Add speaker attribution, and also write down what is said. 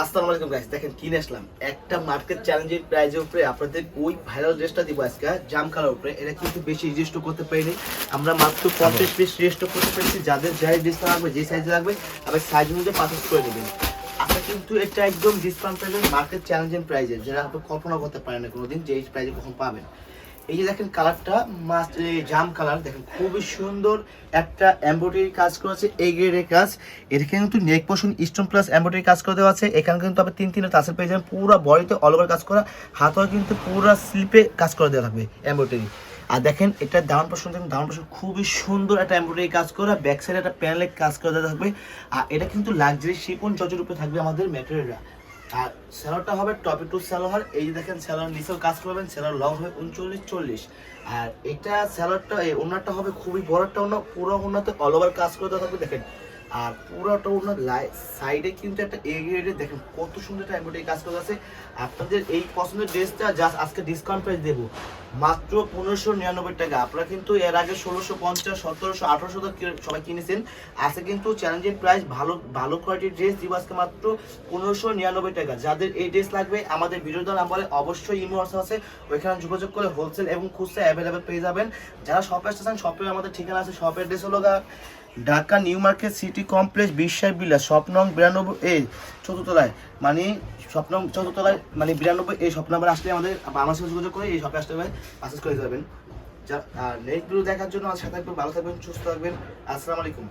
Speaker 1: আসসালামু আলাইকুম গাইস, দেখেন কিনে আসলাম একটা মার্কেট চ্যালেঞ্জিং প্রাইজের উপরে আপনাদের ওই ভাইরাল ড্রেসটা দিব আজকে জাম কালার উপরে। এটা কিন্তু বেশি রেজিস্টার করতে পারিনি, আমরা মাত্র 50 পিস রেজিস্টার করতে পেরেছি। যাদের যাই ড্রেসটা লাগবে, যে সাইজ লাগবে আবার সাইজ অনুযায়ী পারচেজ করে নেবেন। আপনার কিন্তু এটা একদম ডিসকাউন্ট প্রাইজের মার্কেট চ্যালেঞ্জিং প্রাইজের, যেটা আপনি কল্পনা করতে পারেন না কোনোদিন যে এই প্রাইজে কখন পাবেন। এই যে দেখেন কালারটা মাস্ট জাম কালার, দেখেন খুবই সুন্দর একটা এমব্রয়ডারি কাজ করা আছে, এই গ্রেডের কাজ। এটা কিন্তু নেক পোর্শন স্টোন প্লাস এমব্রয়ডারি কাজ করে দেওয়া আছে। এখানে কিন্তু আপনি তিনটা টাসেল পেয়ে যাবেন, পুরো বডিতে অল ওভার কাজ করা, হাতেও কিন্তু পুরো স্লিপে কাজ করে দেওয়া থাকবে এমব্রয়ডারি। আর দেখেন এটা ডাউন পোর্শন, দেখুন ডাউন পোর্শন খুবই সুন্দর একটা এমব্রয়ডারি কাজ করা, ব্যাক সাইডে একটা প্যানেলে কাজ করে দেওয়া থাকবে। আর এটা কিন্তু লাক্সারি শিফন জর্জের উপরে থাকবে আমাদের ম্যাটেরিয়ালটা। আর স্যালোয়ারটা হবে টপে টু স্যালোয়ার। এই যে দেখেন স্যালোয়ার নিচেও কাজ করবেন, স্যালোয়ার লং হবে 39-40। আর এটা স্যালোয়ারটা এই ওনারটা হবে খুবই বড় একটা ওনা, পুরো ওনাতে অল ওভার কাজ করে দেওয়া থাকবে দেখেন। আর পুরোটা ওনার সাইডে কিন্তু একটা এ গ্রেডে দেখেন কত সুন্দর একটা এমব্রয়ডারি কাজ করে আছে। আপনাদের এই পছন্দের ড্রেসটা জাস্ট আজকে ডিসকাউন্ট প্রাইস দেবো মাত্র 1599 টাকা। আপনারা কিন্তু এর আগে 1650, 1700, 1800 সবাই কিনেছেন। আজকে কিন্তু চ্যালেঞ্জিং প্রাইস, ভালো ভালো কোয়ালিটির ড্রেস দিব আজকে মাত্র 1599 টাকা। যাদের এই ড্রেস লাগবে আমাদের ভিডিও দেওয়ার নাম্বারে অবশ্যই ইমো হোয়াটসঅ্যাপ আছে, ওইখানে যোগাযোগ করে হোলসেল এবং খুচরা অ্যাভেলেবেল পেয়ে যাবেন। যারা শপে আসতেছেন, শপে আমাদের ঠিকানা আছে। শপের ড্রেস হলো Dhaka new market city complex, বিশ্বাস বিল্লা, শপ নং 92 এই চতুর্থতলায়, মানে শপ নং চতুর্থতলায় মানে 92 এই শপ নাম্বার আসলে আমাদের আমার সাথে যোগাযোগ করে এই শপে আসতে হবে, পারচেজ করে যাবেন। আর নেক্সট ভিডিও দেখার জন্য আমার সাথে থাকবেন, ভালো থাকবেন, সুস্থ থাকবেন। আসসালামু আলাইকুম।